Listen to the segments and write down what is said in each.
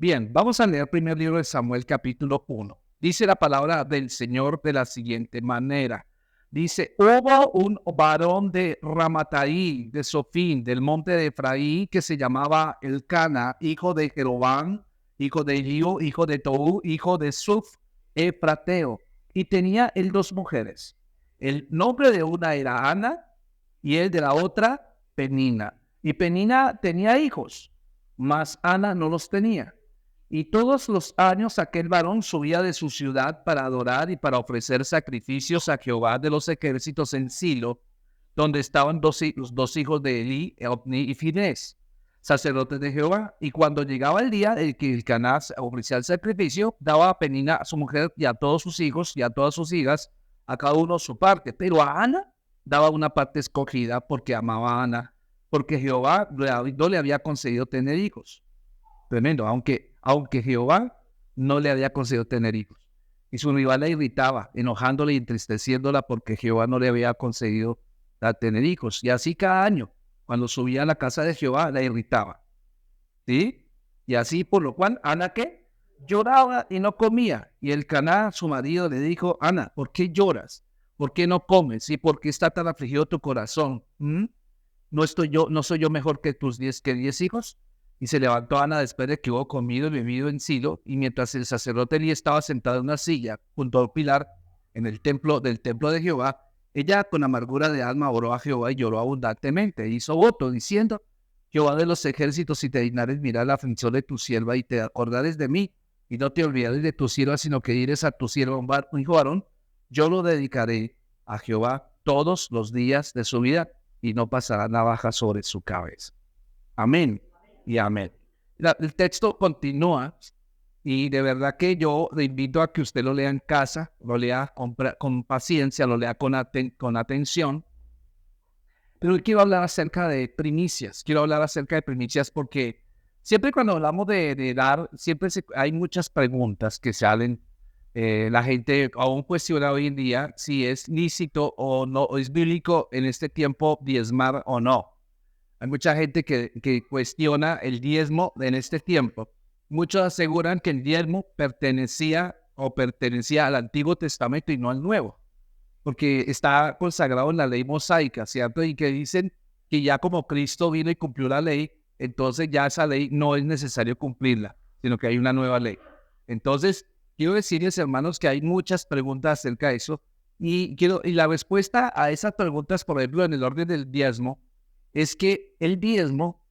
Bien, vamos a leer el primer libro de Samuel, capítulo 1. Dice la palabra del Señor de la siguiente manera. Dice, hubo un varón de Ramataí, de Sofín, del monte de Efraín, que se llamaba Elcana, hijo de Jeroboam, hijo de Eliú, hijo de Toú, hijo de Suf, Efrateo. Y tenía él dos mujeres. El nombre de una era Ana y el de la otra Penina. Y Penina tenía hijos, mas Ana no los tenía. Y todos los años aquel varón subía de su ciudad para adorar y para ofrecer sacrificios a Jehová de los ejércitos en Silo, donde estaban los dos hijos de Elí, Ofni y Finés, sacerdotes de Jehová. Y cuando llegaba el día en que Elcaná ofrecía el sacrificio, daba a Penina a su mujer y a todos sus hijos y a todas sus hijas, a cada uno su parte. Pero a Ana daba una parte escogida porque amaba a Ana, porque Jehová no le había concedido tener hijos. Tremendo, aunque Jehová no le había concedido tener hijos. Y su rival la irritaba, enojándola y entristeciéndola porque Jehová no le había concedido tener hijos. Y así cada año, cuando subía a la casa de Jehová, la irritaba. ¿Sí? Y así, por lo cual, Ana, ¿qué? Lloraba y no comía. Y Elcaná, su marido, le dijo, Ana, ¿por qué lloras? ¿Por qué no comes? ¿Y por qué está tan afligido tu corazón? ¿No soy yo mejor que tus 10 hijos? Y se levantó Ana después de que hubo comido y bebido en Silo, y mientras el sacerdote Elí estaba sentado en una silla junto al pilar en el templo de Jehová, ella con amargura de alma oró a Jehová y lloró abundantemente. E hizo voto diciendo, Jehová de los ejércitos, si te dignares mirar la aflicción de tu sierva y te acordares de mí, y no te olvidares de tu sierva, sino que dires a tu sierva un hijo varón, yo lo dedicaré a Jehová todos los días de su vida, y no pasará navaja sobre su cabeza. Amén y amén. El texto continúa y de verdad que yo le invito a que usted lo lea en casa, lo lea con paciencia, lo lea con atención. Pero hoy quiero hablar acerca de primicias. Quiero hablar acerca de primicias porque siempre cuando hablamos de dar, siempre hay muchas preguntas que salen. La gente aún cuestiona hoy en día si es lícito o no, o es bíblico en este tiempo diezmar o no. Hay mucha gente que cuestiona el diezmo en este tiempo. Muchos aseguran que el diezmo pertenecía al Antiguo Testamento y no al Nuevo, porque está consagrado en la ley mosaica, ¿cierto? Y que dicen que ya como Cristo vino y cumplió la ley, entonces ya esa ley no es necesario cumplirla, sino que hay una nueva ley. Entonces, quiero decirles, hermanos, que hay muchas preguntas acerca de eso, y la respuesta a esas preguntas, por ejemplo, en el orden del diezmo, es que el diezmo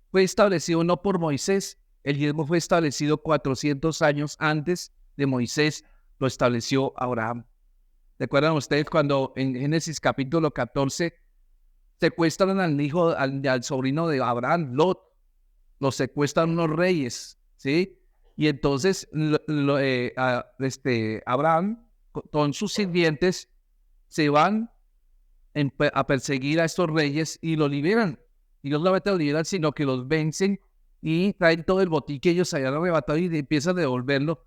fue establecido no por Moisés, el diezmo fue establecido 400 años antes de Moisés, lo estableció Abraham. ¿Recuerdan ustedes cuando en Génesis capítulo 14 secuestran al sobrino de Abraham, Lot? Lo secuestran unos reyes, ¿sí? Y entonces Abraham con sus sirvientes se van a perseguir a estos reyes y lo liberan. Y no solamente lo liberan, sino que los vencen y traen todo el botín que ellos habían arrebatado y empiezan a devolverlo.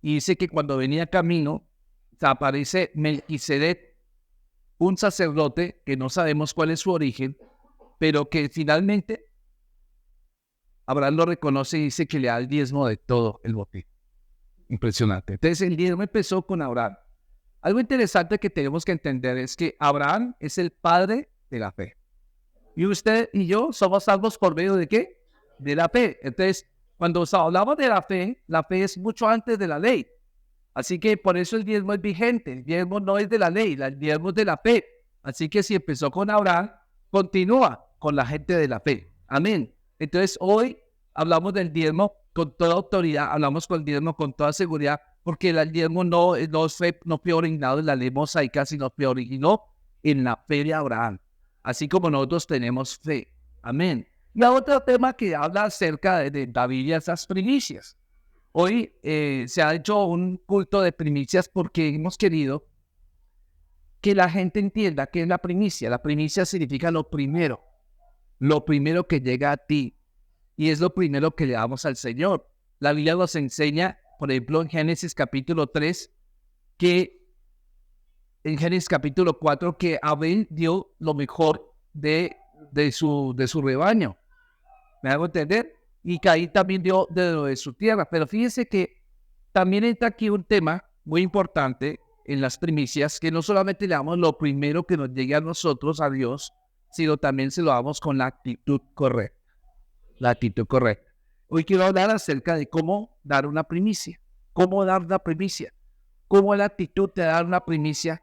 Y dice que cuando venía camino, aparece Melquisedec, un sacerdote que no sabemos cuál es su origen, pero que finalmente Abraham lo reconoce y dice que le da el diezmo de todo el botín. Impresionante. Entonces el diezmo empezó con Abraham. Algo interesante que tenemos que entender es que Abraham es el padre de la fe. Y usted y yo somos salvos por medio de ¿qué? De la fe. Entonces, cuando hablamos de la fe es mucho antes de la ley. Así que por eso el diezmo es vigente. El diezmo no es de la ley, el diezmo es de la fe. Así que si empezó con Abraham, continúa con la gente de la fe. Amén. Entonces, hoy hablamos del diezmo con toda autoridad, hablamos con el diezmo con toda seguridad, porque el diezmo no fue originado en la ley mosaica, sino fue originó en la fe de Abraham, así como nosotros tenemos fe. Amén. Y otro tema que habla acerca de David y esas primicias. Hoy se ha hecho un culto de primicias porque hemos querido que la gente entienda qué es la primicia. La primicia significa lo primero que llega a ti. Y es lo primero que le damos al Señor. La Biblia nos enseña, por ejemplo, en Génesis capítulo 3, que en Génesis capítulo 4, que Abel dio lo mejor de su rebaño. ¿Me hago entender? y Caín también dio de lo de su tierra. Pero fíjense que también entra aquí un tema muy importante en las primicias, que no solamente le damos lo primero que nos llegue a nosotros, a Dios, sino también se lo damos con la actitud correcta. La actitud correcta. Hoy quiero hablar acerca de cómo dar una primicia. Cómo dar una primicia. Cómo es la actitud de dar una primicia.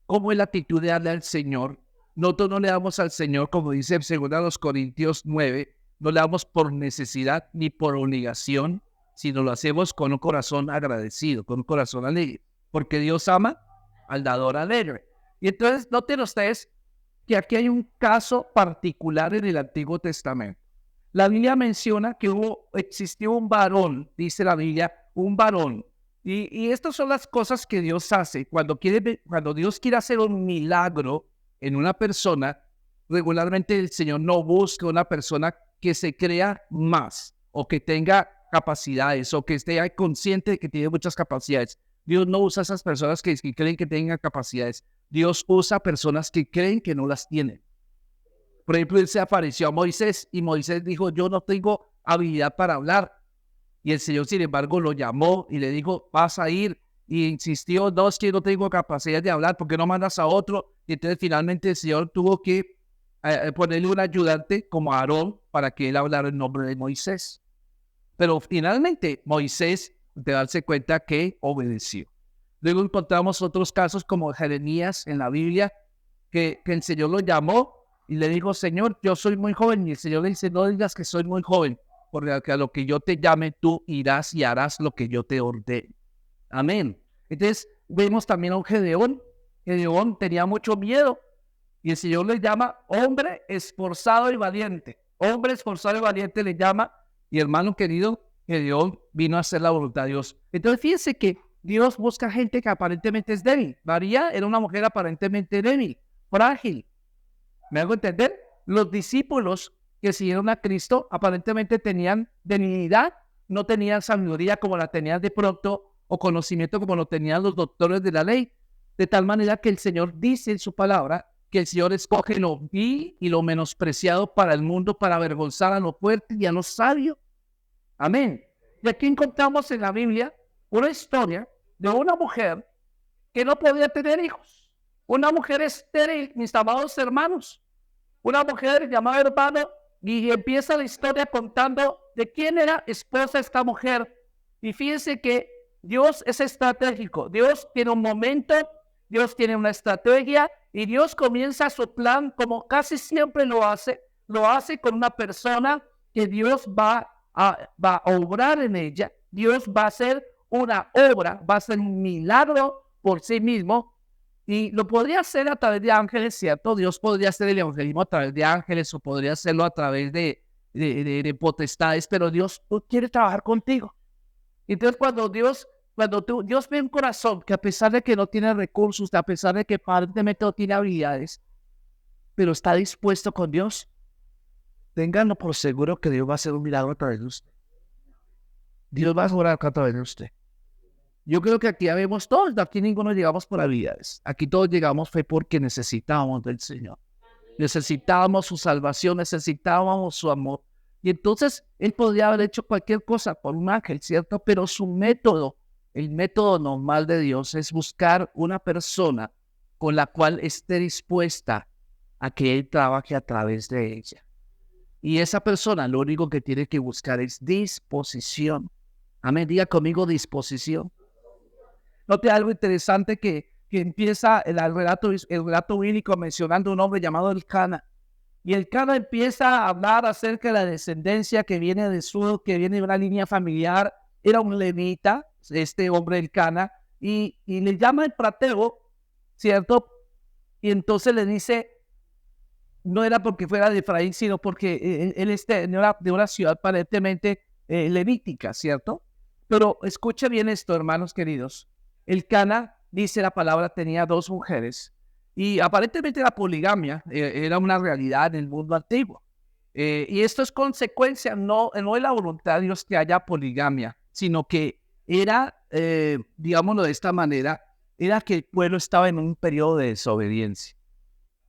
Cómo es la actitud de darle al Señor. Nosotros no le damos al Señor, como dice en 2 Corintios 9, no le damos por necesidad ni por obligación, sino lo hacemos con un corazón agradecido, con un corazón alegre. Porque Dios ama al dador alegre. Y entonces, noten ustedes que aquí hay un caso particular en el Antiguo Testamento. La Biblia menciona que existió un varón, dice la Biblia, un varón. Y estas son las cosas que Dios hace. Cuando Dios quiere hacer un milagro en una persona, regularmente el Señor no busca una persona que se crea más o que tenga capacidades o que esté consciente de que tiene muchas capacidades. Dios no usa a esas personas que creen que tengan capacidades. Dios usa personas que creen que no las tienen. Por ejemplo, él se apareció a Moisés y Moisés dijo, yo no tengo habilidad para hablar. Y el Señor, sin embargo, lo llamó y le dijo, vas a ir. Y insistió, no, es que no tengo capacidad de hablar, ¿por qué no mandas a otro? Y entonces finalmente el Señor tuvo que ponerle un ayudante como Aarón para que él hablara en nombre de Moisés. Pero finalmente Moisés, de darse cuenta que obedeció. Luego encontramos otros casos como Jeremías en la Biblia, que el Señor lo llamó y le dijo, Señor, yo soy muy joven. Y el Señor le dice, no digas que soy muy joven, porque a lo que yo te llame, tú irás y harás lo que yo te ordene. Amén. Entonces, vemos también a un Gedeón. Gedeón tenía mucho miedo. Y el Señor le llama hombre esforzado y valiente. Hombre esforzado y valiente le llama. Y hermano querido, Gedeón vino a hacer la voluntad de Dios. Entonces, fíjense que Dios busca gente que aparentemente es débil. María era una mujer aparentemente débil, frágil. ¿Me hago entender? Los discípulos que siguieron a Cristo aparentemente tenían debilidad, no tenían sabiduría como la tenían de pronto o conocimiento como lo tenían los doctores de la ley. De tal manera que el Señor dice en su palabra que el Señor escoge lo vil y lo menospreciado para el mundo para avergonzar a lo fuerte y a lo sabio. Amén. Y aquí encontramos en la Biblia una historia de una mujer que no podía tener hijos. Una mujer estéril, mis amados hermanos. Una mujer llamada hermano, y empieza la historia contando de quién era esposa esta mujer. Y fíjense que Dios es estratégico. Dios tiene un momento, Dios tiene una estrategia, y Dios comienza su plan como casi siempre lo hace con una persona que Dios va a obrar en ella. Dios va a hacer una obra, va a hacer un milagro por sí mismo. Y lo podría hacer a través de ángeles, ¿cierto? Dios podría hacer el evangelismo a través de ángeles o podría hacerlo a través de potestades, pero Dios quiere trabajar contigo. Entonces, Dios ve un corazón que a pesar de que no tiene recursos, a pesar de que aparentemente no tiene habilidades, pero está dispuesto con Dios, ténganlo por seguro que Dios va a hacer un milagro a través de usted. Dios va a orar a través de usted. Yo creo que aquí ya vemos todos, aquí ninguno llegamos por habilidades. Aquí todos llegamos fue porque necesitábamos del Señor. Necesitábamos su salvación, necesitábamos su amor. Y entonces Él podría haber hecho cualquier cosa por un ángel, ¿cierto? Pero su método, el método normal de Dios es buscar una persona con la cual esté dispuesta a que Él trabaje a través de ella. Y esa persona lo único que tiene que buscar es disposición. Amén, diga conmigo disposición. Note algo interesante que empieza el relato bíblico mencionando un hombre llamado Elcana. Y Elcana empieza a hablar acerca de la descendencia que viene de sur, que viene de una línea familiar. Era un levita, este hombre Elcana, y le llama el prateo, ¿cierto? Y entonces le dice, no era porque fuera de Efraín, sino porque él era de una ciudad aparentemente levítica, ¿cierto? Pero escuche bien esto, hermanos queridos. Elcana, dice la palabra, tenía 2 mujeres y aparentemente la poligamia era una realidad en el mundo antiguo. Y esto es consecuencia no de la voluntad de Dios que haya poligamia, sino que era, digámoslo de esta manera, era que el pueblo estaba en un periodo de desobediencia.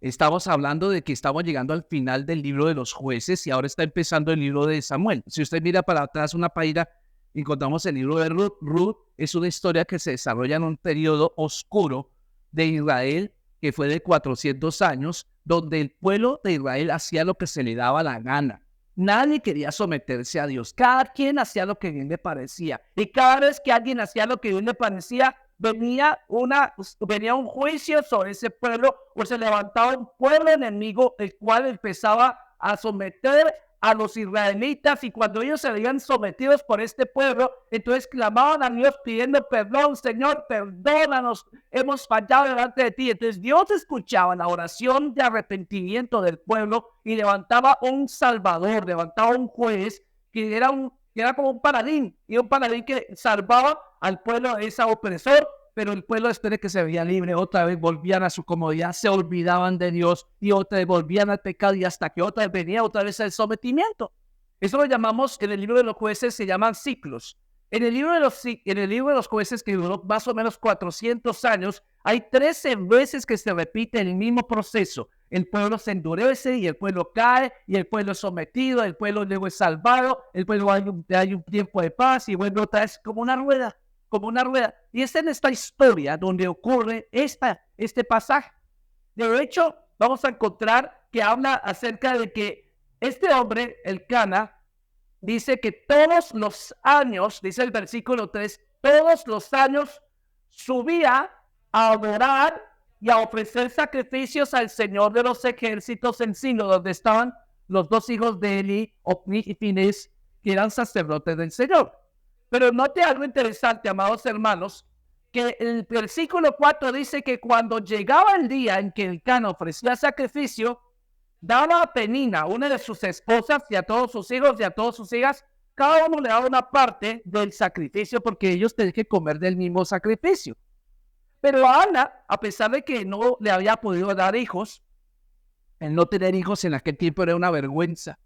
Estamos hablando de que estamos llegando al final del libro de los jueces y ahora está empezando el libro de Samuel. Si usted mira para atrás una página, encontramos el libro de Ruth. Ruth es una historia que se desarrolla en un periodo oscuro de Israel que fue de 400 años, donde el pueblo de Israel hacía lo que se le daba la gana. Nadie quería someterse a Dios. Cada quien hacía lo que bien le parecía. Y cada vez que alguien hacía lo que bien le parecía, venía un juicio sobre ese pueblo, o se levantaba un pueblo enemigo, el cual empezaba a someter a los israelitas, y cuando ellos se veían sometidos por este pueblo, entonces clamaban a Dios pidiendo perdón: Señor, perdónanos, hemos fallado delante de ti. Entonces Dios escuchaba la oración de arrepentimiento del pueblo y levantaba un salvador, levantaba un juez que era como un paladín, y un paladín que salvaba al pueblo de ese opresor. Pero el pueblo, después de que se veía libre, otra vez volvían a su comodidad, se olvidaban de Dios y otra vez volvían al pecado, y hasta que otra vez venía otra vez el sometimiento. Eso lo llamamos, en el libro de los jueces se llaman ciclos. En el libro de los jueces, que duró más o menos 400 años, hay 13 veces que se repite el mismo proceso. El pueblo se endurece y el pueblo cae, y el pueblo es sometido, el pueblo luego es salvado, el pueblo hay un tiempo de paz y vuelve otra vez como una rueda. Y es en esta historia donde ocurre este pasaje. De hecho, vamos a encontrar que habla acerca de que este hombre, el Cana, dice que todos los años, dice el versículo 3, todos los años subía a adorar y a ofrecer sacrificios al Señor de los ejércitos en Silo, donde estaban los dos hijos de Eli, Ofni y Finés, que eran sacerdotes del Señor. Pero note algo interesante, amados hermanos, que el versículo 4 dice que cuando llegaba el día en que el Cana ofrecía sacrificio, daba a Penina, una de sus esposas, y a todos sus hijos y a todas sus hijas, cada uno le daba una parte del sacrificio, porque ellos tenían que comer del mismo sacrificio. Pero a Ana, a pesar de que no le había podido dar hijos, el no tener hijos en aquel tiempo era una vergüenza.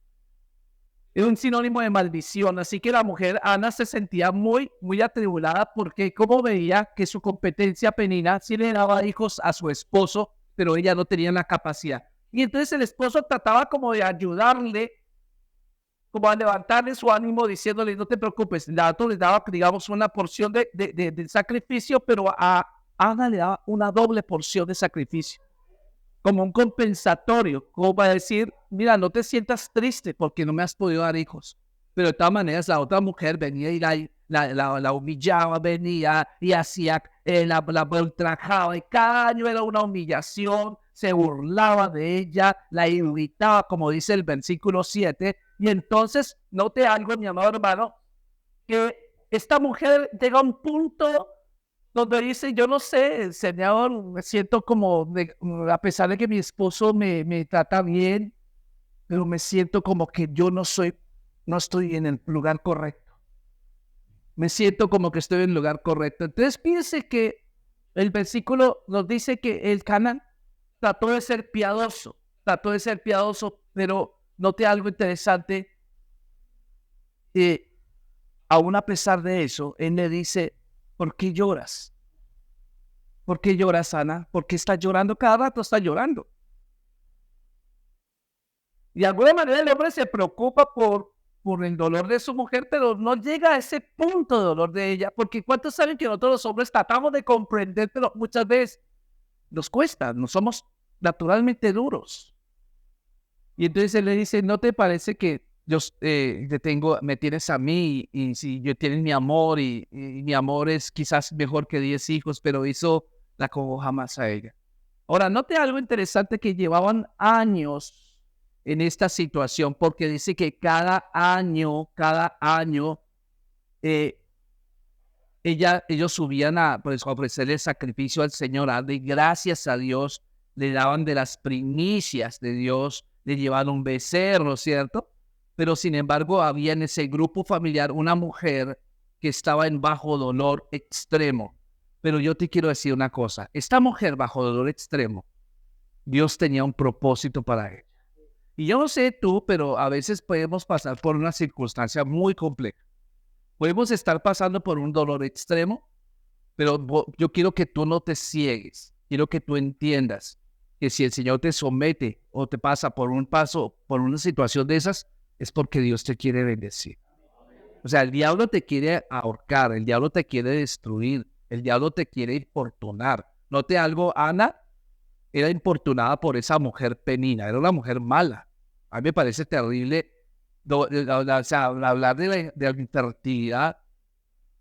Es un sinónimo de maldición, así que la mujer Ana se sentía muy atribulada, porque como veía que su competencia Penina sí le daba hijos a su esposo, pero ella no tenía la capacidad. Y entonces el esposo trataba como de ayudarle, como a levantarle su ánimo, diciéndole: no te preocupes. La otra le daba, digamos, una porción de sacrificio, pero a Ana le daba una doble porción de sacrificio, como un compensatorio, como para decir: mira, no te sientas triste porque no me has podido dar hijos. Pero de todas maneras, la otra mujer venía y la humillaba, venía y hacía, la ultrajaba, y cada año era una humillación, se burlaba de ella, la irritaba, como dice el versículo 7. Y entonces, note algo, mi amado hermano, que esta mujer llega a un punto donde dice: yo no sé, Señor, me siento como, a pesar de que mi esposo me trata bien, pero me siento como que yo no estoy en el lugar correcto. Me siento como que estoy en el lugar correcto. Entonces piense que el versículo nos dice que el Cana trató de ser piadoso, pero note algo interesante. Aún a pesar de eso, él le dice: ¿por qué lloras? ¿Por qué lloras, Ana? ¿Por qué estás llorando? Cada rato está llorando. Y de alguna manera el hombre se preocupa por el dolor de su mujer, pero no llega a ese punto de dolor de ella, porque ¿cuántos saben que nosotros los hombres tratamos de comprender, pero muchas veces nos cuesta, no somos naturalmente duros? Y entonces él le dice: ¿no te parece que yo me tienes a mí, y si yo tienes mi amor, y mi amor es quizás mejor que 10 hijos, pero eso la cojo jamás a ella? Ahora, note algo interesante, que llevaban años en esta situación, porque dice que cada año, ellos subían a ofrecerle sacrificio al Señor, a darle gracias a Dios, le daban de las primicias de Dios, le llevaban un becerro, ¿cierto? Pero sin embargo, había en ese grupo familiar una mujer que estaba en bajo dolor extremo. Pero yo te quiero decir una cosa: esta mujer bajo dolor extremo, Dios tenía un propósito para ella. Y yo no sé tú, pero a veces podemos pasar por una circunstancia muy compleja. Podemos estar pasando por un dolor extremo, pero yo quiero que tú no te ciegues. Quiero que tú entiendas que si el Señor te somete o te pasa por un paso, por una situación de esas, es porque Dios te quiere bendecir. O sea, el diablo te quiere ahorcar, el diablo te quiere destruir, el diablo te quiere importunar. Note algo, Ana era importunada por esa mujer Penina, era una mujer mala. A mí me parece terrible o sea, hablar de la infertilidad,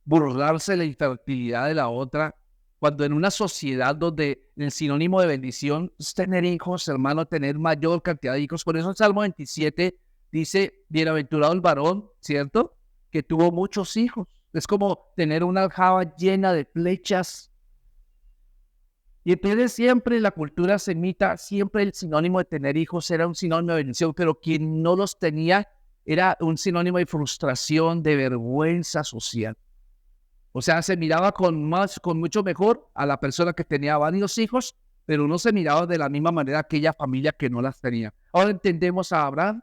burlarse de la infertilidad de la otra, cuando en una sociedad donde el sinónimo de bendición es tener hijos, hermano, tener mayor cantidad de hijos. Por eso el Salmo 27 dice, bienaventurado el varón, ¿cierto?, que tuvo muchos hijos. Es como tener una aljaba llena de flechas. Y entonces siempre la cultura semita, siempre el sinónimo de tener hijos era un sinónimo de bendición, pero quien no los tenía era un sinónimo de frustración, de vergüenza social. O sea, se miraba con mucho mejor a la persona que tenía varios hijos, pero no se miraba de la misma manera a aquella familia que no las tenía. Ahora entendemos a Abraham.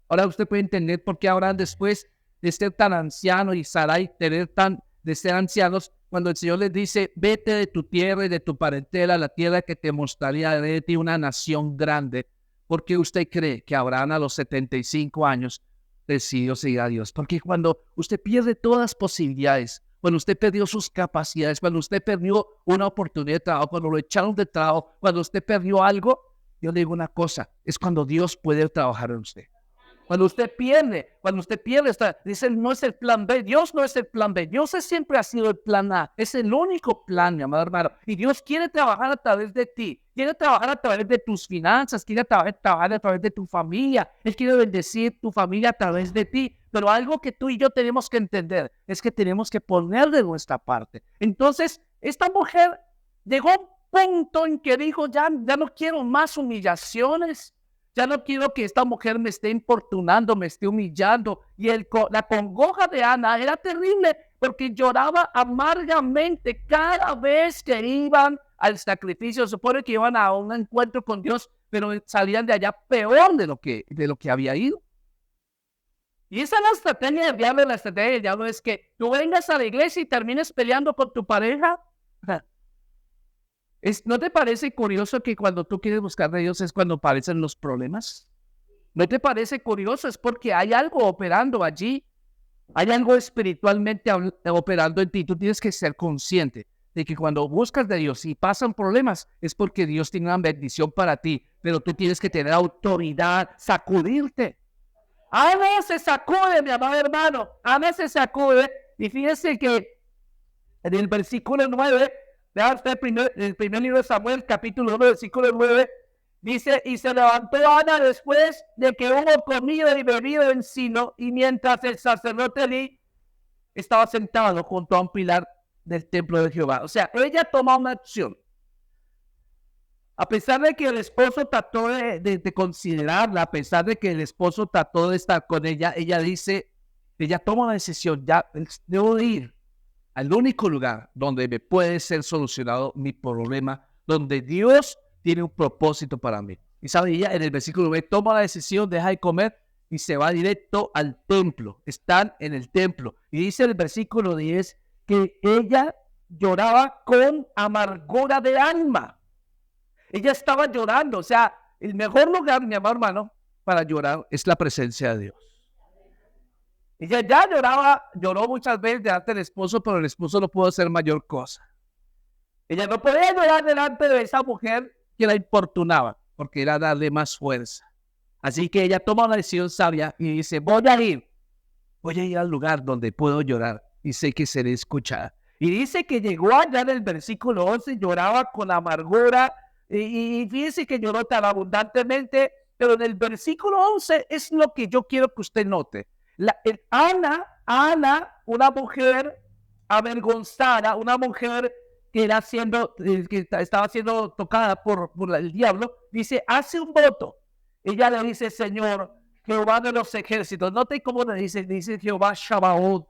Ahora usted puede entender por qué Abraham, después de ser tan anciano y Sarai de ser ancianos, cuando el Señor les dice, vete de tu tierra y de tu parentela a la tierra que te mostraría de ti una nación grande, ¿por qué usted cree que Abraham a los 75 años decidió seguir a Dios? Porque cuando usted pierde todas las posibilidades, cuando usted perdió sus capacidades, cuando usted perdió una oportunidad de trabajo, cuando lo echaron de trabajo, cuando usted perdió algo, yo le digo una cosa, es cuando Dios puede trabajar en usted. Cuando usted pierde, dice, no es el plan B, Dios no es el plan B, Dios siempre ha sido el plan A, es el único plan, mi amado hermano, y Dios quiere trabajar a través de ti, quiere trabajar a través de tus finanzas, quiere trabajar a través de tu familia, Él quiere bendecir tu familia a través de ti, pero algo que tú y yo tenemos que entender es que tenemos que poner de nuestra parte. Entonces, esta mujer llegó a un punto en que dijo, ya no quiero más humillaciones, ya no quiero que esta mujer me esté importunando, me esté humillando. Y la congoja de Ana era terrible porque lloraba amargamente cada vez que iban al sacrificio. Se supone que iban a un encuentro con Dios, pero salían de allá peor de lo que había ido. Y esa es la estrategia del diablo. La estrategia del diablo es que tú vengas a la iglesia y termines peleando con tu pareja. ¿No te parece curioso que cuando tú quieres buscar de Dios es cuando aparecen los problemas? ¿No te parece curioso? Es porque hay algo operando allí. Hay algo espiritualmente operando en ti. Tú tienes que ser consciente de que cuando buscas de Dios y pasan problemas es porque Dios tiene una bendición para ti. Pero tú tienes que tener autoridad, sacudirte. A veces sacude, mi amado hermano. A veces sacude. Y fíjense que en el versículo 9... Vean el primer libro de Samuel, capítulo 1, versículo 9, dice, y se levantó Ana después de que hubo comido y bebido en Silo, y mientras el sacerdote Elí estaba sentado junto a un pilar del templo de Jehová. O sea, ella toma una acción. A pesar de que el esposo trató de considerarla, a pesar de que el esposo trató de estar con ella, ella toma una decisión, ya debo ir al único lugar donde me puede ser solucionado mi problema, donde Dios tiene un propósito para mí. Y sabe, ella en el versículo 9 toma la decisión, deja de comer y se va directo al templo. Están en el templo. Y dice el versículo 10 que ella lloraba con amargura de alma. Ella estaba llorando. O sea, el mejor lugar, mi amado hermano, para llorar es la presencia de Dios. Ella ya lloró muchas veces delante del esposo, pero el esposo no pudo hacer mayor cosa. Ella no podía llorar delante de esa mujer que la importunaba, porque era darle más fuerza. Así que ella toma una decisión sabia y dice, voy a ir al lugar donde puedo llorar y sé que seré escuchada. Y dice que llegó allá en el versículo 11, lloraba con amargura, y fíjense que lloró tan abundantemente, pero en el versículo 11 es lo que yo quiero que usted note. Ana, una mujer avergonzada, una mujer que estaba siendo tocada por el diablo, dice, hace un voto. Ella le dice, Señor, Jehová de los ejércitos. Note cómo le dice Jehová Shabaoth,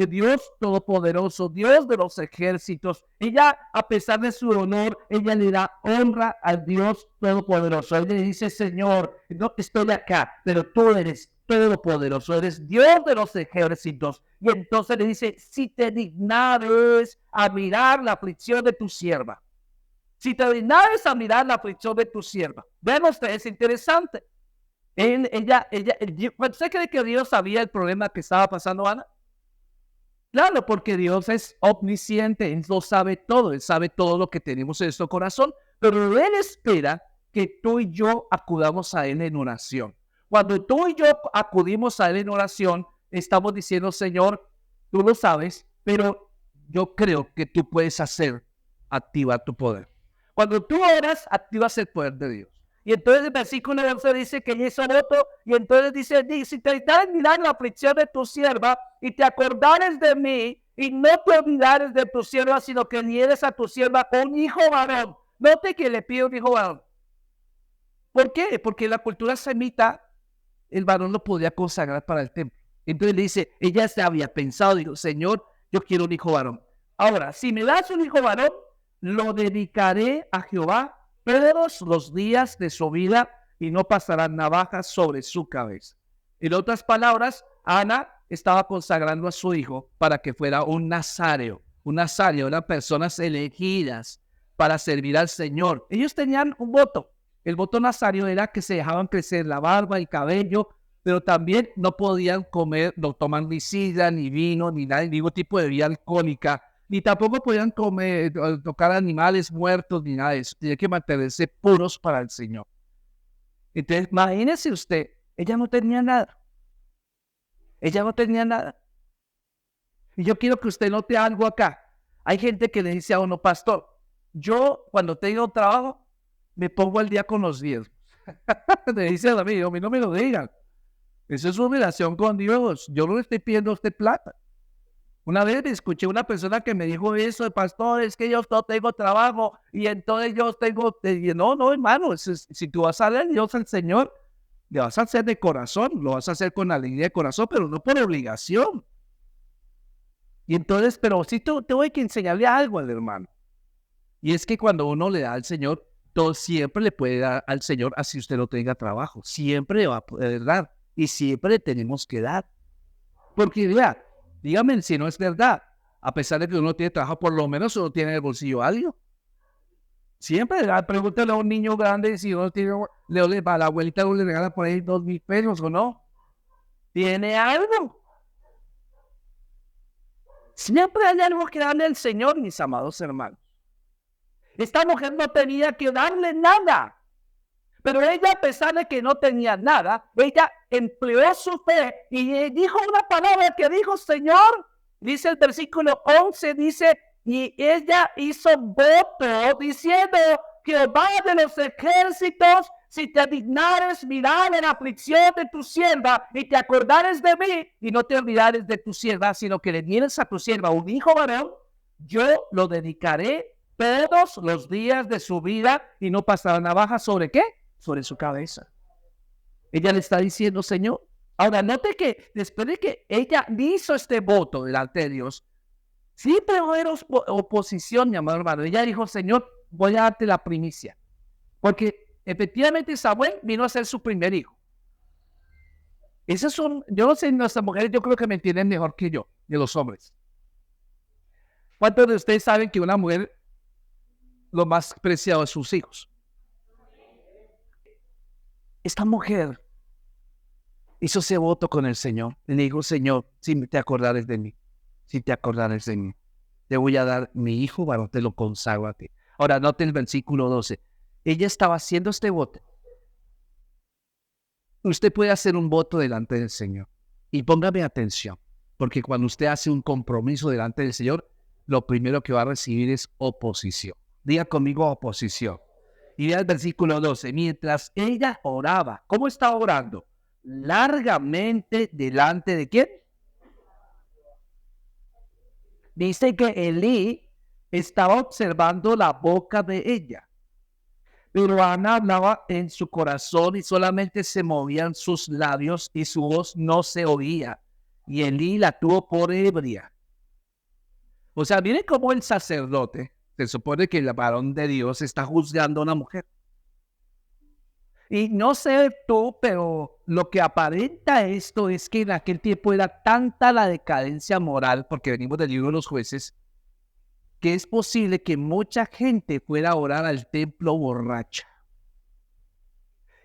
Dios todopoderoso, Dios de los ejércitos. Ella, a pesar de su honor, ella le da honra al Dios todopoderoso. Ella le dice, Señor, no estoy acá, pero tú eres todopoderoso, eres Dios de los ejércitos. Y entonces le dice, si te dignares a mirar la aflicción de tu sierva. si te dignares a mirar la aflicción de tu sierva. Vean ustedes, es interesante. ¿Usted cree que Dios sabía el problema que estaba pasando Ana? Claro, porque Dios es omnisciente, Él lo sabe todo, Él sabe todo lo que tenemos en nuestro corazón, pero Él espera que tú y yo acudamos a Él en oración. Cuando tú y yo acudimos a Él en oración, estamos diciendo, Señor, tú lo sabes, pero yo creo que tú puedes activar tu poder. Cuando tú oras, activas el poder de Dios. Y entonces el versículo 11 dice que ella hizo voto, y entonces dice, si te dignares mirar la aflicción de tu sierva, y te acordares de mí, y no te olvidares de tu sierva, sino que dieres a tu sierva un hijo varón. Note que le pide un hijo varón. ¿Por qué? Porque en la cultura semita, el varón lo podía consagrar para el templo. Entonces le dice, ella se había pensado, dijo, Señor, yo quiero un hijo varón. Ahora, si me das un hijo varón, lo dedicaré a Jehová todos los días de su vida y no pasarán navajas sobre su cabeza. En otras palabras, Ana estaba consagrando a su hijo para que fuera un nazareo. Un nazareo eran personas elegidas para servir al Señor. Ellos tenían un voto. El voto nazareo era que se dejaban crecer la barba, el cabello, pero también no podían comer, no toman ni sidra, ni vino, ni nada, ningún tipo de bebida alcohólica, ni tampoco podían comer, tocar animales muertos, ni nada de eso. Tenían que mantenerse puros para el Señor. Entonces, imagínese usted, ella no tenía nada. Ella no tenía nada. Y yo quiero que usted note algo acá. Hay gente que le dice a uno, pastor, yo cuando tengo trabajo, me pongo al día con los diezmos. Le dice a mí no me lo digan. Eso es su relación con Dios. Yo no le estoy pidiendo a usted plata. Una vez escuché una persona que me dijo eso, de pastor, es que yo no tengo trabajo y entonces yo tengo... No, hermano, si tú vas a dar Dios al Señor, le vas a hacer de corazón, lo vas a hacer con alegría de corazón, pero no por obligación. Y entonces, pero sí te voy a enseñarle algo al hermano. Y es que cuando uno le da al Señor, todo siempre le puede dar al Señor, así usted no tenga trabajo. Siempre le va a poder dar. Y siempre le tenemos que dar. Porque, vea, dígame si no es verdad. A pesar de que uno tiene trabajo, por lo menos uno tiene en el bolsillo algo. Siempre, pregúntale a un niño grande si uno tiene, a la abuelita no le regala por ahí 2,000 pesos o no. ¿Tiene algo? Siempre hay algo que darle al Señor, mis amados hermanos. Esta mujer no tenía que darle nada. Pero ella, a pesar de que no tenía nada, ella empleó su fe y dijo una palabra que dijo, Señor, dice el versículo 11, dice, y ella hizo voto diciendo, Jehová de los ejércitos, si te dignares mirar en la aflicción de tu sierva y te acordares de mí y no te olvidares de tu sierva, sino que le dieres a tu sierva un hijo varón, yo lo dedicaré todos los días de su vida y no pasará navaja sobre ¿qué? Sobre su cabeza. Ella le está diciendo, Señor. Ahora, note que después de que ella hizo este voto delante de Dios, siempre va a haber oposición, mi amado hermano. Ella dijo, Señor, voy a darte la primicia. Porque efectivamente Samuel vino a ser su primer hijo. Esos son, yo no sé, nuestras mujeres yo creo que me entienden mejor que yo, de los hombres. ¿Cuántos de ustedes saben que una mujer lo más preciado es sus hijos? Esta mujer hizo ese voto con el Señor. Le dijo, Señor, si te acordares de mí, si te acordares de mí, te voy a dar mi hijo, varón, te lo consagro a ti. Ahora, note el versículo 12. Ella estaba haciendo este voto. Usted puede hacer un voto delante del Señor. Y póngame atención, porque cuando usted hace un compromiso delante del Señor, lo primero que va a recibir es oposición. Diga conmigo oposición. Y vea el versículo 12. Mientras ella oraba, ¿cómo estaba orando? Largamente delante de ¿quién? Dice que Elí estaba observando la boca de ella. Pero Ana hablaba en su corazón y solamente se movían sus labios y su voz no se oía. Y Elí la tuvo por ebria. O sea, miren cómo el sacerdote, se supone que el varón de Dios está juzgando a una mujer. Y no sé tú, pero lo que aparenta esto es que en aquel tiempo era tanta la decadencia moral, porque venimos del libro de los jueces, que es posible que mucha gente fuera a orar al templo borracha.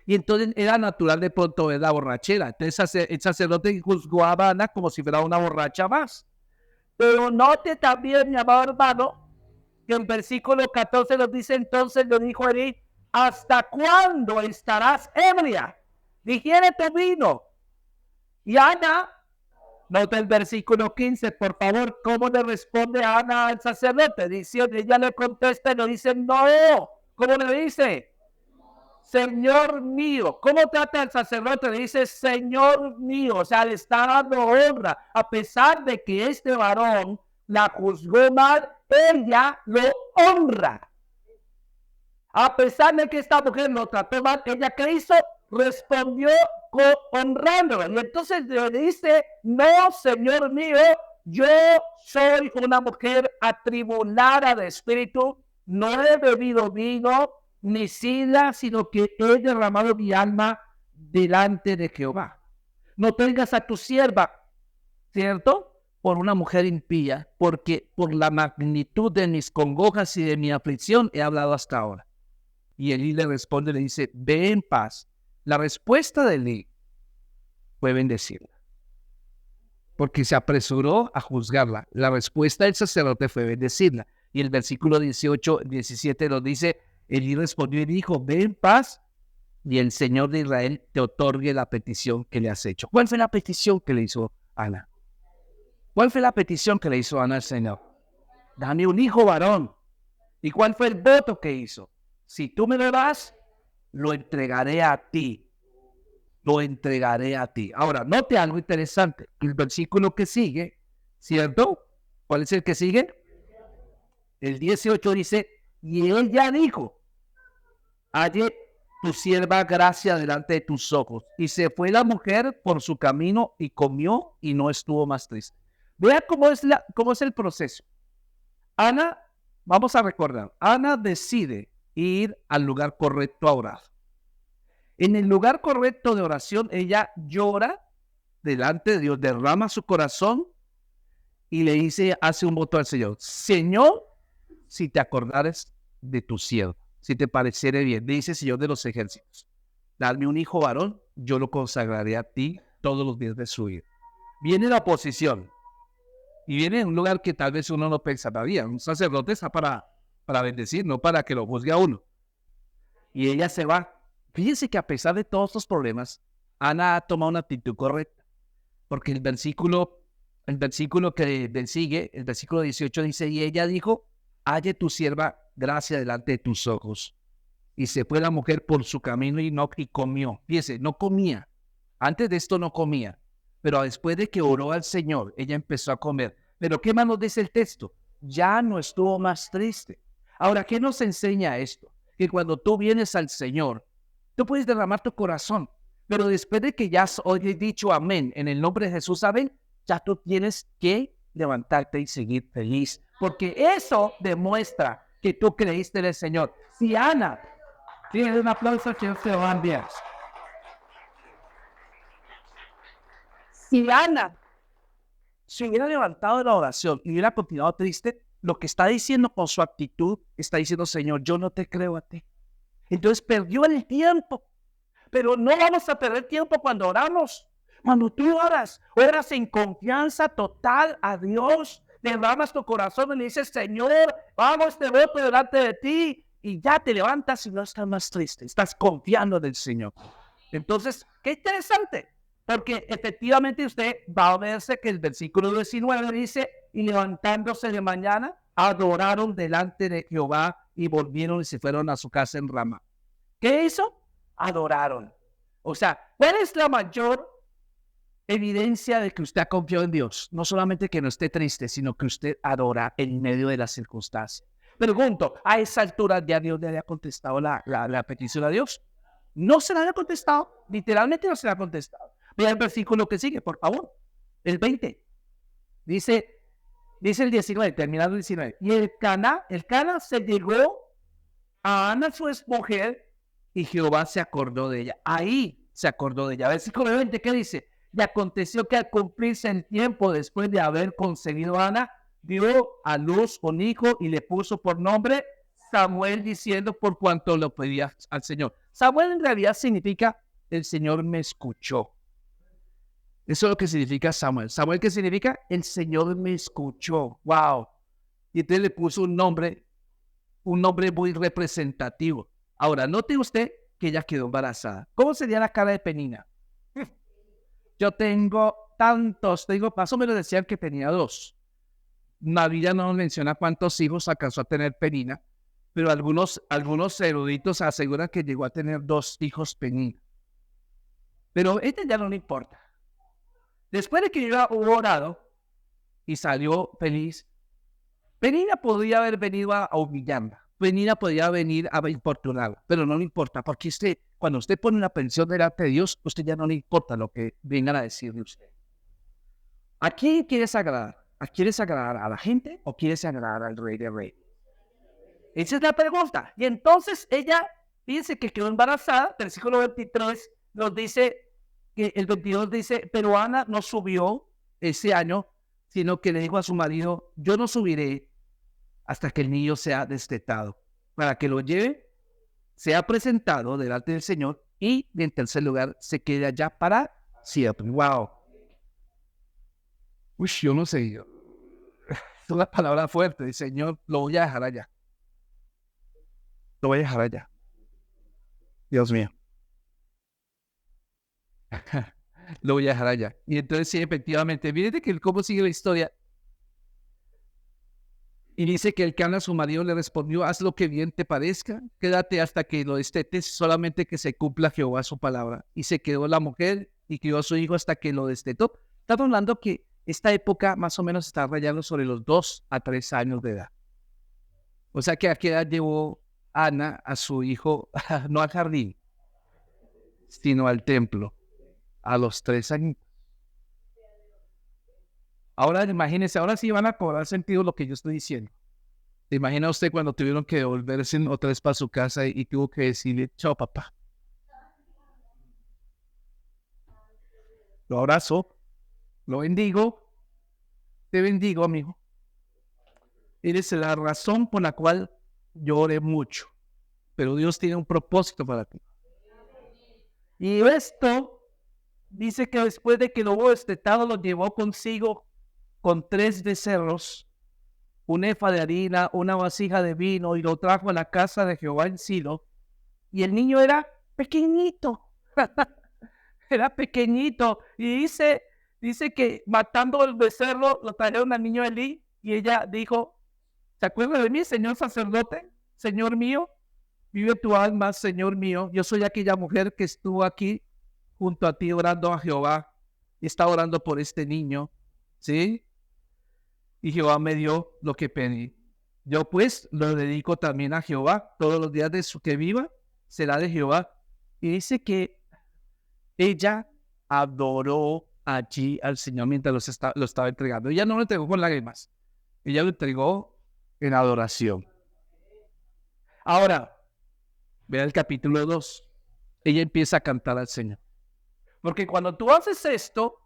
Y entonces era natural de pronto ver la borrachera. Entonces el sacerdote juzgó a Ana como si fuera una borracha más. Pero note también, mi amado hermano, que en versículo 14 nos dice, entonces le dijo Elí, ¿hasta cuándo estarás ebria? Digiere tu vino. Y Ana, nota el versículo 15, por favor, ¿cómo le responde Ana al sacerdote? Dice, ella le contesta y le dice, no. ¿Cómo le dice? Señor mío. ¿Cómo trata el sacerdote? Le dice, Señor mío. O sea, le está dando honra. A pesar de que este varón la juzgó mal, ella lo honra. A pesar de que esta mujer lo trató mal, ella, ¿qué hizo? Respondió honrándolo. Y entonces le dice, no, Señor mío, yo soy una mujer atribulada de espíritu, no he bebido vino ni sidra, sino que he derramado mi alma delante de Jehová. No tengas a tu sierva, ¿cierto?, por una mujer impía, porque por la magnitud de mis congojas y de mi aflicción he hablado hasta ahora. Y Elí le responde, le dice, ve en paz. La respuesta de Elí fue bendecirla, porque se apresuró a juzgarla. La respuesta del sacerdote fue bendecirla. Y el versículo 17 nos dice, Elí respondió y dijo, ve en paz, y el Señor de Israel te otorgue la petición que le has hecho. ¿Cuál fue la petición que le hizo Ana? ¿Cuál fue la petición que le hizo Ana al Señor? Dame un hijo varón. ¿Y cuál fue el voto que hizo? Si tú me lo das, lo entregaré a ti. Lo entregaré a ti. Ahora, note algo interesante. El versículo que sigue, ¿cierto? ¿Cuál es el que sigue? El 18 dice, y ella dijo, halle tu sierva gracia delante de tus ojos. Y se fue la mujer por su camino y comió y no estuvo más triste. Vea cómo es el proceso. Ana, vamos a recordar, Ana decide ir al lugar correcto a orar. En el lugar correcto de oración, ella llora delante de Dios, derrama su corazón y le dice, hace un voto al Señor. Señor, si te acordares de tu siervo, si te pareciere bien, dice el Señor de los ejércitos, dame un hijo varón, yo lo consagraré a ti todos los días de su vida. Viene la oposición y viene en un lugar que tal vez uno no pensaría. Un sacerdote está para bendecir, no para que lo juzgue a uno. Y ella se va. Fíjense que a pesar de todos estos problemas, Ana ha tomado una actitud correcta, porque el versículo que le sigue, el versículo 18 dice, y ella dijo, halle tu sierva gracia delante de tus ojos. Y se fue la mujer por su camino y comió. Fíjense, no comía. Antes de esto no comía. Pero después de que oró al Señor, ella empezó a comer. Pero ¿qué más nos dice el texto? Ya no estuvo más triste. Ahora, ¿qué nos enseña esto? Que cuando tú vienes al Señor, tú puedes derramar tu corazón. Pero después de que ya has dicho amén, en el nombre de Jesús, amén, ya tú tienes que levantarte y seguir feliz. Porque eso demuestra que tú creíste en el Señor. Si Ana, tiene un aplauso que se lo van bien. Si Ana se hubiera levantado de la oración y hubiera continuado triste, lo que está diciendo con su actitud, está diciendo, Señor, yo no te creo a ti. Entonces perdió el tiempo. Pero no vamos a perder tiempo cuando oramos. Cuando tú oras en confianza total a Dios, derramas tu corazón y le dices, Señor, hago este voto delante de ti, y ya te levantas y no estás más triste, estás confiando en el Señor. Entonces, qué interesante, porque efectivamente usted va a verse que el versículo 19 dice, y levantándose de mañana, adoraron delante de Jehová y volvieron y se fueron a su casa en Ramá. ¿Qué hizo? Adoraron. O sea, ¿cuál es la mayor evidencia de que usted ha confiado en Dios? No solamente que no esté triste, sino que usted adora en medio de las circunstancias. Pregunto, ¿a esa altura ya Dios le había contestado la petición a Dios? No se la había contestado, literalmente no se la ha contestado. Vea el versículo que sigue, por favor. El 20. Dice el 19, terminando el 19. Y el Cana se llegó a Ana, su mujer, y Jehová se acordó de ella. Ahí se acordó de ella. Versículo 20, ¿qué dice? Y aconteció que al cumplirse el tiempo después de haber concebido a Ana, dio a luz un hijo y le puso por nombre Samuel, diciendo por cuanto lo pedía al Señor. Samuel en realidad significa el Señor me escuchó. Eso es lo que significa Samuel. ¿Samuel qué significa? El Señor me escuchó. ¡Wow! Y entonces le puso un nombre muy representativo. Ahora, note usted que ella quedó embarazada. ¿Cómo sería la cara de Penina? Yo tengo tantos, más o menos decían que tenía 2. La Biblia no menciona cuántos hijos alcanzó a tener Penina, pero algunos eruditos aseguran que llegó a tener 2 hijos Penina. Pero a ella ya no le importa. Después de que yo hubo orado y salió feliz, Penina podría haber venido a humillarla. Penina podría venir a importunarla, pero no le importa, porque cuando usted pone una pensión delante de Dios, usted ya no le importa lo que vengan a decirle usted. ¿A quién quieres agradar? ¿Quieres agradar a la gente o quieres agradar al Rey de Reyes? Esa es la pregunta. Y entonces ella dice que quedó embarazada. Versículo 23 nos dice, que el 22 dice, pero Ana no subió ese año, sino que le dijo a su marido, yo no subiré hasta que el niño sea destetado, para que lo lleve, sea presentado delante del Señor y en tercer lugar se quede allá para siempre. ¡Wow! Uy, yo no sé, es una palabra fuerte. Señor, lo voy a dejar allá. Lo voy a dejar allá. Dios mío. Lo voy a dejar allá. Y entonces sí, efectivamente, miren que cómo sigue la historia. Y dice que el Cana, su marido, le respondió, haz lo que bien te parezca, quédate hasta que lo destetes, solamente que se cumpla Jehová su palabra. Y se quedó la mujer y crió a su hijo hasta que lo destetó. Estamos hablando que esta época más o menos está rayando sobre los 2 a 3 años de edad. O sea que a qué edad llevó Ana a su hijo, no al jardín, sino al templo, a los 3 años. Ahora imagínense, ahora sí van a cobrar sentido lo que yo estoy diciendo. ¿Se imagina usted cuando tuvieron que devolverse otra vez para su casa y tuvo que decirle, chao papá? Lo abrazo, lo bendigo, te bendigo, amigo. Eres la razón por la cual yo oré mucho, pero Dios tiene un propósito para ti. Y esto dice que después de que lo hubo destetado, lo llevó consigo con 3 becerros, un efa de harina, una vasija de vino, y lo trajo a la casa de Jehová en Silo. Y el niño era pequeñito, era pequeñito. Y dice que matando el becerro, lo trajeron al niño Elí, y ella dijo, ¿se acuerda de mí, señor sacerdote? Señor mío, vive tu alma, Señor mío. Yo soy aquella mujer que estuvo aquí junto a ti orando a Jehová. Y está orando por este niño, ¿sí? Y Jehová me dio lo que pedí. Yo pues lo dedico también a Jehová. Todos los días de su que viva será de Jehová. Y dice que ella adoró allí al Señor mientras lo estaba entregando. Ella no lo entregó con lágrimas. Ella lo entregó en adoración. Ahora, vea el capítulo 2. Ella empieza a cantar al Señor. Porque cuando tú haces esto,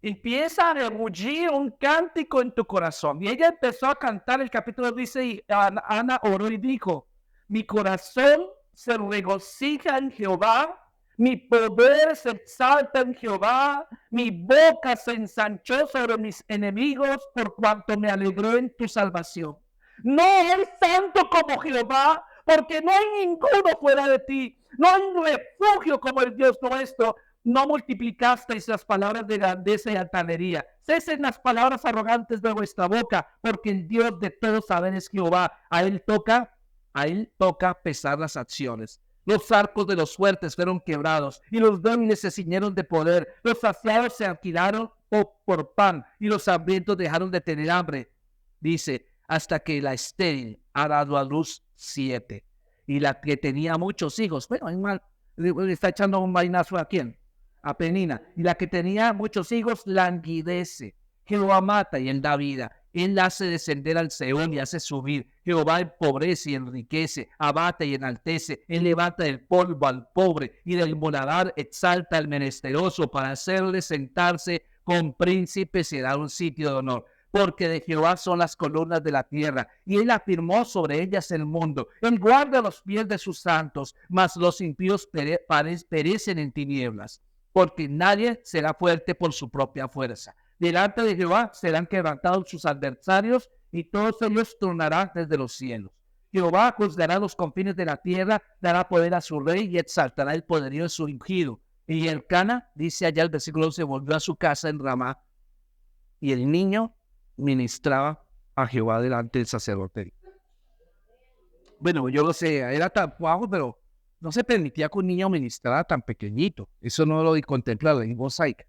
empieza a rebullir un cántico en tu corazón. Y ella empezó a cantar, el capítulo dice, y Ana oró y dijo, mi corazón se regocija en Jehová, mi poder se exalta en Jehová, mi boca se ensanchó sobre mis enemigos por cuanto me alegró en tu salvación. No hay santo como Jehová, porque no hay ninguno fuera de ti. No hay refugio como el Dios nuestro. No multiplicasteis las palabras de grandeza y altanería. Cesen las palabras arrogantes de vuestra boca, porque el Dios de todos saber es Jehová. A él toca pesar las acciones. Los arcos de los fuertes fueron quebrados, y los débiles se ciñeron de poder. Los saciados se alquilaron por pan, y los hambrientos dejaron de tener hambre. Dice, hasta que la estéril ha dado a luz 7. Y la que tenía muchos hijos, bueno, le está echando un vainazo a quién, a Penina. Y la que tenía muchos hijos languidece. Jehová mata y él da vida. Él hace descender al Seol y hace subir. Jehová empobrece y enriquece, abate y enaltece. Él levanta del polvo al pobre y del moradar exalta al menesteroso para hacerle sentarse con príncipes y dar un sitio de honor. porque de Jehová son las columnas de la tierra, y él afirmó sobre ellas el mundo. Él guarda los pies de sus santos, mas los impíos perecen en tinieblas, porque nadie será fuerte por su propia fuerza. Delante de Jehová serán quebrantados sus adversarios, y todos ellos tronarán desde los cielos. Jehová juzgará los confines de la tierra, dará poder a su rey y exaltará el poderío de su ungido. Y el Cana, dice allá el versículo 11, volvió a su casa en Ramá, y el niño ministraba a Jehová delante del sacerdote. Bueno, yo lo sé, era tan bajo, pero no se permitía que un niño ministrara tan pequeñito. Eso no lo contempla en mosaica.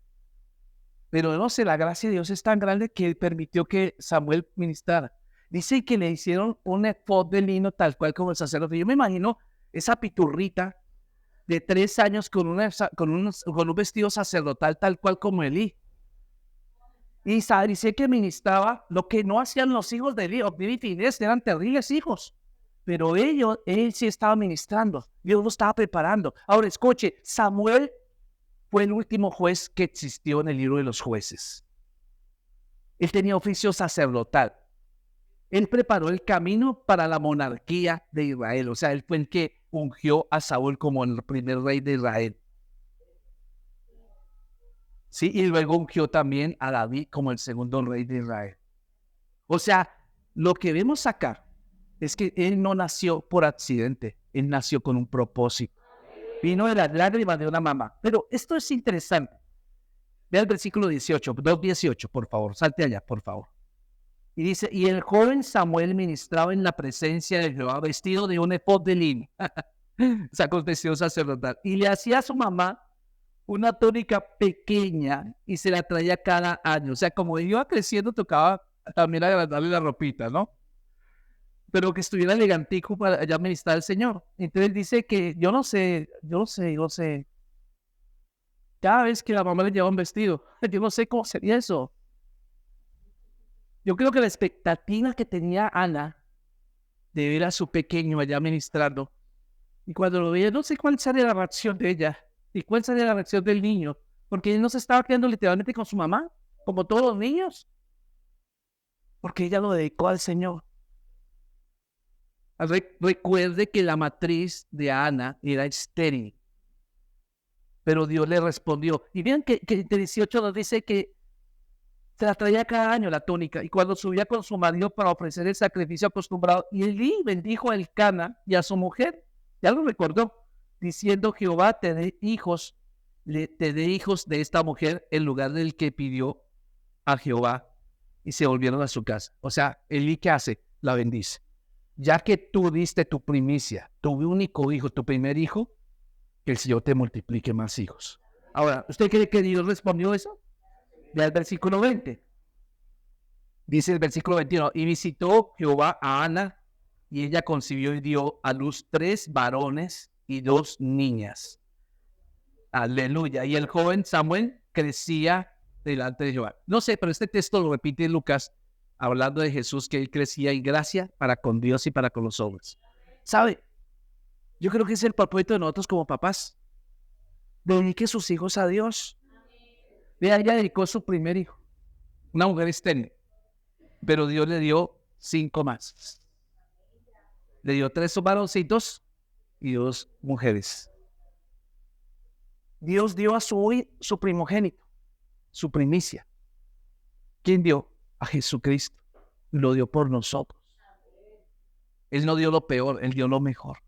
Pero no sé, la gracia de Dios es tan grande que permitió que Samuel ministrara. Dice que le hicieron un efod de lino tal cual como el sacerdote. Yo me imagino esa piturrita de 3 años con un vestido sacerdotal tal cual como Elí. Y dice que ministraba lo que no hacían los hijos de Elí. Ofni y Finés eran terribles hijos. Pero él sí estaba ministrando. Dios lo estaba preparando. Ahora escuche, Samuel fue el último juez que existió en el libro de los jueces. Él tenía oficio sacerdotal. Él preparó el camino para la monarquía de Israel. O sea, él fue el que ungió a Saúl como el primer rey de Israel. Sí, y luego ungió también a David como el segundo rey de Israel. O sea, lo que vemos acá es que él no nació por accidente. Él nació con un propósito. Vino de las lágrimas de una mamá. Pero esto es interesante. Ve el versículo 18, 2:18, por favor. Salte allá, por favor. Y dice, y el joven Samuel ministraba en la presencia de Jehová vestido de un efod de lino. O sea, con vestido sacerdotal. Y le hacía a su mamá una túnica pequeña y se la traía cada año. O sea, como iba creciendo, tocaba también agrandarle la ropita, ¿no? Pero que estuviera elegantico para allá ministrar al Señor. Entonces dice que yo no sé. Cada vez que la mamá le llevaba un vestido, yo no sé cómo sería eso. Yo creo que la expectativa que tenía Ana de ver a su pequeño allá ministrando, y cuando lo veía, no sé cuál sería la reacción de ella y cuál sería la reacción del niño, porque él no se estaba quedando literalmente con su mamá, como todos los niños, porque ella lo dedicó al Señor. Recuerde que la matriz de Ana era estéril, pero Dios le respondió. Y vean que de 18 nos dice que se la traía cada año la túnica, y cuando subía con su marido para ofrecer el sacrificio acostumbrado, y Elí bendijo a Elcana y a su mujer, ya lo recordó, diciendo, Jehová te dé hijos de esta mujer en lugar del que pidió a Jehová, y se volvieron a su casa. O sea, Elí, ¿qué hace? La bendice. Ya que tú diste tu primicia, tu único hijo, tu primer hijo, que el Señor te multiplique más hijos. Ahora, ¿usted cree que Dios respondió eso? Ve al versículo 20. Dice el versículo 21, y visitó Jehová a Ana, y ella concibió y dio a luz 3 varones y 2 niñas. Aleluya. Y el joven Samuel crecía delante de Jehová. No sé, pero este texto lo repite Lucas, hablando de Jesús, que él crecía en gracia para con Dios y para con los hombres. ¿Sabe? Yo creo que es el propósito de nosotros como papás. Dedique sus hijos a Dios. Vea, ella dedicó su primer hijo, una mujer estéril, pero Dios le dio 5 más. Le dio 3 varoncitos y 2 mujeres. Dios dio a su primogénito, su primicia. ¿Quién dio? A Jesucristo. Lo dio por nosotros. Él no dio lo peor, Él dio lo mejor.